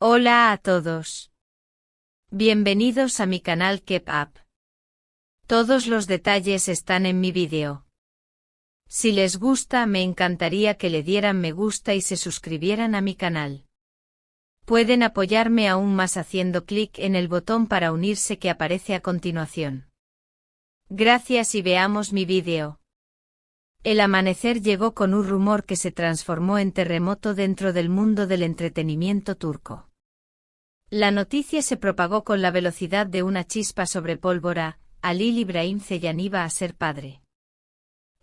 Hola a todos. Bienvenidos a mi canal Keep Up. Todos los detalles están en mi vídeo. Si les gusta, me encantaría que le dieran me gusta y se suscribieran a mi canal. Pueden apoyarme aún más haciendo clic en el botón para unirse que aparece a continuación. Gracias y veamos mi vídeo. El amanecer llegó con un rumor que se transformó en terremoto dentro del mundo del entretenimiento turco. La noticia se propagó con la velocidad de una chispa sobre pólvora: Halil İbrahim Ceylan iba a ser padre.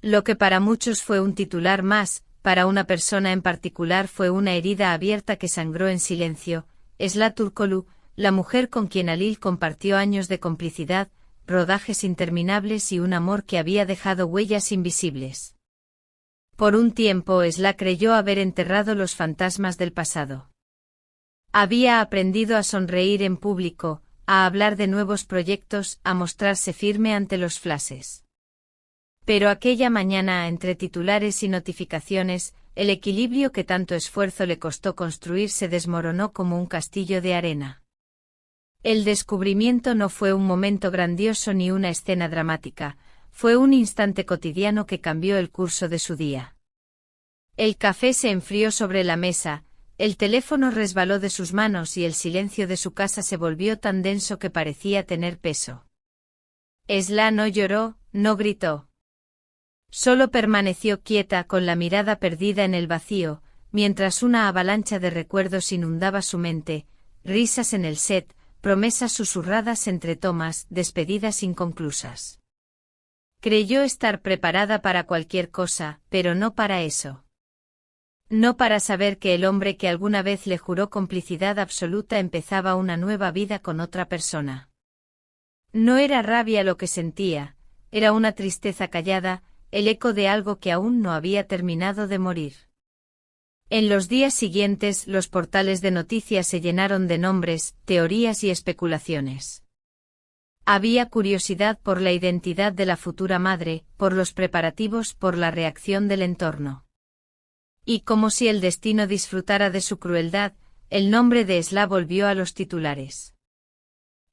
Lo que para muchos fue un titular más, para una persona en particular fue una herida abierta que sangró en silencio. Esla Turkoglu, la mujer con quien Halil compartió años de complicidad, rodajes interminables y un amor que había dejado huellas invisibles. Por un tiempo Esla creyó haber enterrado los fantasmas del pasado. Había aprendido a sonreír en público, a hablar de nuevos proyectos, a mostrarse firme ante los flashes. Pero aquella mañana, entre titulares y notificaciones, el equilibrio que tanto esfuerzo le costó construir se desmoronó como un castillo de arena. El descubrimiento no fue un momento grandioso ni una escena dramática, fue un instante cotidiano que cambió el curso de su día. El café se enfrió sobre la mesa, el teléfono resbaló de sus manos y el silencio de su casa se volvió tan denso que parecía tener peso. Esla no lloró, no gritó. Solo permaneció quieta con la mirada perdida en el vacío, mientras una avalancha de recuerdos inundaba su mente: risas en el set, promesas susurradas entre tomas, despedidas inconclusas. Creyó estar preparada para cualquier cosa, pero no para eso. No para saber que el hombre que alguna vez le juró complicidad absoluta empezaba una nueva vida con otra persona. No era rabia lo que sentía, era una tristeza callada, el eco de algo que aún no había terminado de morir. En los días siguientes los portales de noticias se llenaron de nombres, teorías y especulaciones. Había curiosidad por la identidad de la futura madre, por los preparativos, por la reacción del entorno. Y como si el destino disfrutara de su crueldad, el nombre de Esla volvió a los titulares.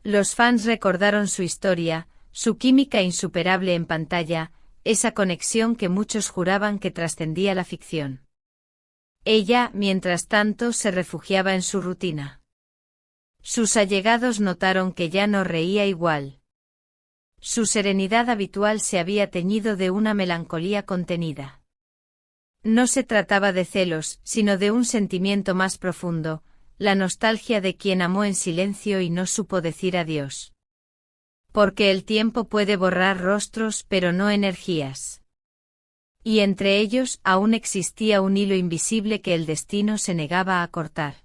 Los fans recordaron su historia, su química insuperable en pantalla, esa conexión que muchos juraban que trascendía la ficción. Ella, mientras tanto, se refugiaba en su rutina. Sus allegados notaron que ya no reía igual. Su serenidad habitual se había teñido de una melancolía contenida. No se trataba de celos, sino de un sentimiento más profundo, la nostalgia de quien amó en silencio y no supo decir adiós. Porque el tiempo puede borrar rostros pero no energías. Y entre ellos aún existía un hilo invisible que el destino se negaba a cortar.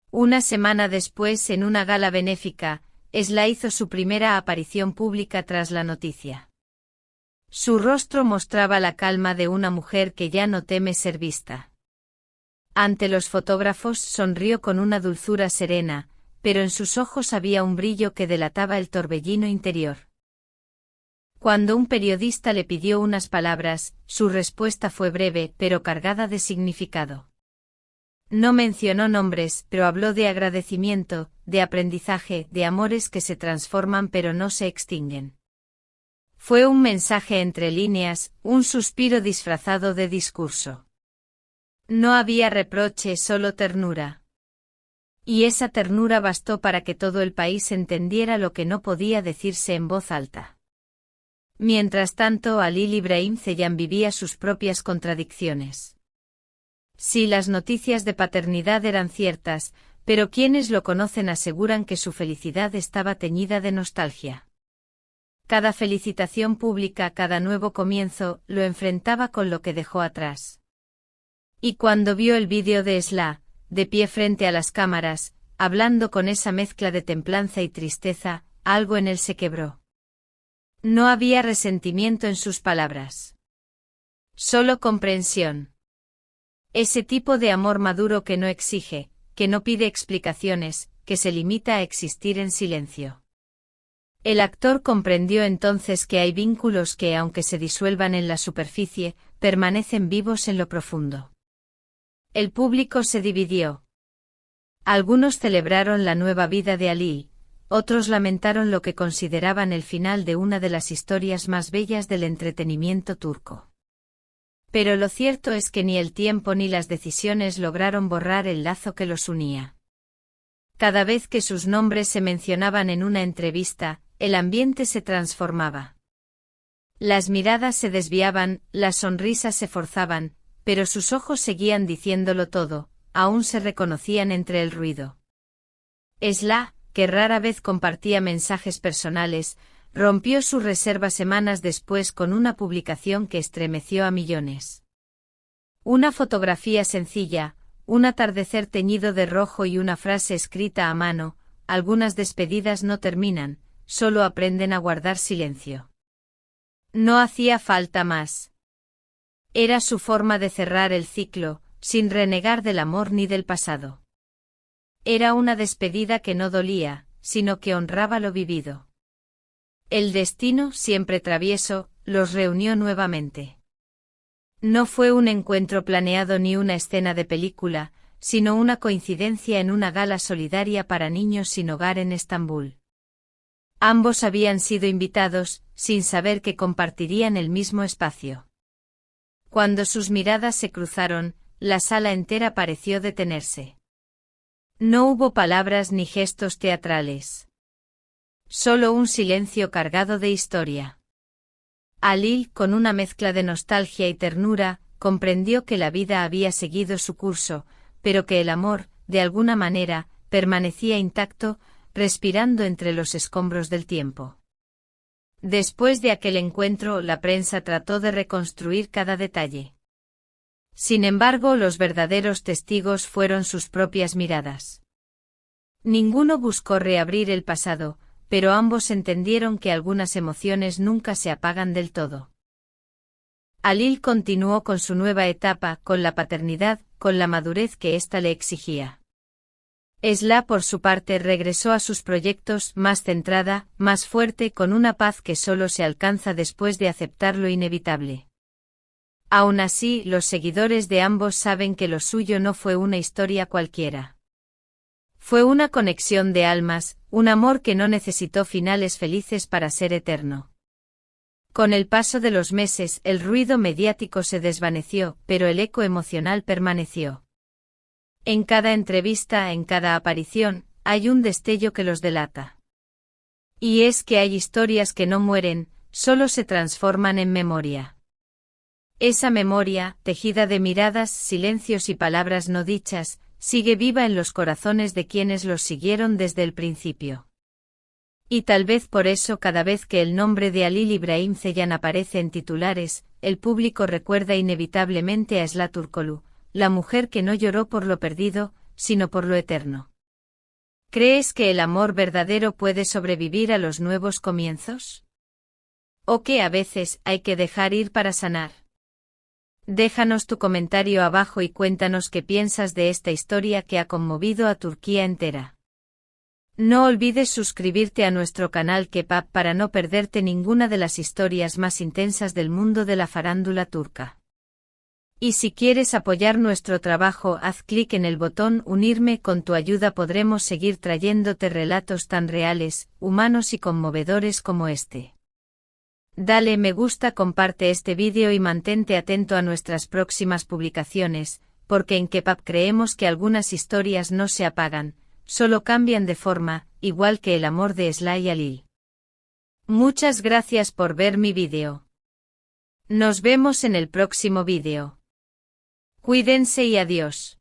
Una semana después, en una gala benéfica, Esla hizo su primera aparición pública tras la noticia. Su rostro mostraba la calma de una mujer que ya no teme ser vista. Ante los fotógrafos sonrió con una dulzura serena, pero en sus ojos había un brillo que delataba el torbellino interior. Cuando un periodista le pidió unas palabras, su respuesta fue breve pero cargada de significado. No mencionó nombres, pero habló de agradecimiento, de aprendizaje, de amores que se transforman pero no se extinguen. Fue un mensaje entre líneas, un suspiro disfrazado de discurso. No había reproche, solo ternura. Y esa ternura bastó para que todo el país entendiera lo que no podía decirse en voz alta. Mientras tanto, Halil İbrahim Ceylan vivía sus propias contradicciones. Sí, las noticias de paternidad eran ciertas, pero quienes lo conocen aseguran que su felicidad estaba teñida de nostalgia. Cada felicitación pública, cada nuevo comienzo, lo enfrentaba con lo que dejó atrás. Y cuando vio el vídeo de Esla, de pie frente a las cámaras, hablando con esa mezcla de templanza y tristeza, algo en él se quebró. No había resentimiento en sus palabras. Solo comprensión. Ese tipo de amor maduro que no exige, que no pide explicaciones, que se limita a existir en silencio. El actor comprendió entonces que hay vínculos que, aunque se disuelvan en la superficie, permanecen vivos en lo profundo. El público se dividió. Algunos celebraron la nueva vida de Ali, otros lamentaron lo que consideraban el final de una de las historias más bellas del entretenimiento turco. Pero lo cierto es que ni el tiempo ni las decisiones lograron borrar el lazo que los unía. Cada vez que sus nombres se mencionaban en una entrevista, el ambiente se transformaba. Las miradas se desviaban, las sonrisas se forzaban, pero sus ojos seguían diciéndolo todo, aún se reconocían entre el ruido. Esla, que rara vez compartía mensajes personales, rompió su reserva semanas después con una publicación que estremeció a millones. Una fotografía sencilla, un atardecer teñido de rojo y una frase escrita a mano: algunas despedidas no terminan, solo aprenden a guardar silencio. No hacía falta más. Era su forma de cerrar el ciclo, sin renegar del amor ni del pasado. Era una despedida que no dolía, sino que honraba lo vivido. El destino, siempre travieso, los reunió nuevamente. No fue un encuentro planeado ni una escena de película, sino una coincidencia en una gala solidaria para niños sin hogar en Estambul. Ambos habían sido invitados, sin saber que compartirían el mismo espacio. Cuando sus miradas se cruzaron, la sala entera pareció detenerse. No hubo palabras ni gestos teatrales. Solo un silencio cargado de historia. Ali, con una mezcla de nostalgia y ternura, comprendió que la vida había seguido su curso, pero que el amor, de alguna manera, permanecía intacto, respirando entre los escombros del tiempo. Después de aquel encuentro, la prensa trató de reconstruir cada detalle. Sin embargo, los verdaderos testigos fueron sus propias miradas. Ninguno buscó reabrir el pasado, pero ambos entendieron que algunas emociones nunca se apagan del todo. Ali continuó con su nueva etapa, con la paternidad, con la madurez que ésta le exigía. Esla, por su parte, regresó a sus proyectos, más centrada, más fuerte, con una paz que solo se alcanza después de aceptar lo inevitable. Aún así, los seguidores de ambos saben que lo suyo no fue una historia cualquiera. Fue una conexión de almas, un amor que no necesitó finales felices para ser eterno. Con el paso de los meses, el ruido mediático se desvaneció, pero el eco emocional permaneció. En cada entrevista, en cada aparición, hay un destello que los delata. Y es que hay historias que no mueren, solo se transforman en memoria. Esa memoria, tejida de miradas, silencios y palabras no dichas, sigue viva en los corazones de quienes los siguieron desde el principio. Y tal vez por eso cada vez que el nombre de Ali Ibrahim Ceylan aparece en titulares, el público recuerda inevitablemente a Esla Turkoglu, la mujer que no lloró por lo perdido, sino por lo eterno. ¿Crees que el amor verdadero puede sobrevivir a los nuevos comienzos? ¿O que a veces hay que dejar ir para sanar? Déjanos tu comentario abajo y cuéntanos qué piensas de esta historia que ha conmovido a Turquía entera. No olvides suscribirte a nuestro canal Kepap para no perderte ninguna de las historias más intensas del mundo de la farándula turca. Y si quieres apoyar nuestro trabajo, haz clic en el botón Unirme. Con tu ayuda podremos seguir trayéndote relatos tan reales, humanos y conmovedores como este. Dale me gusta, comparte este vídeo y mantente atento a nuestras próximas publicaciones, porque en Kepap creemos que algunas historias no se apagan, solo cambian de forma, igual que el amor de Esla y Ali. Muchas gracias por ver mi vídeo. Nos vemos en el próximo vídeo. Cuídense y adiós.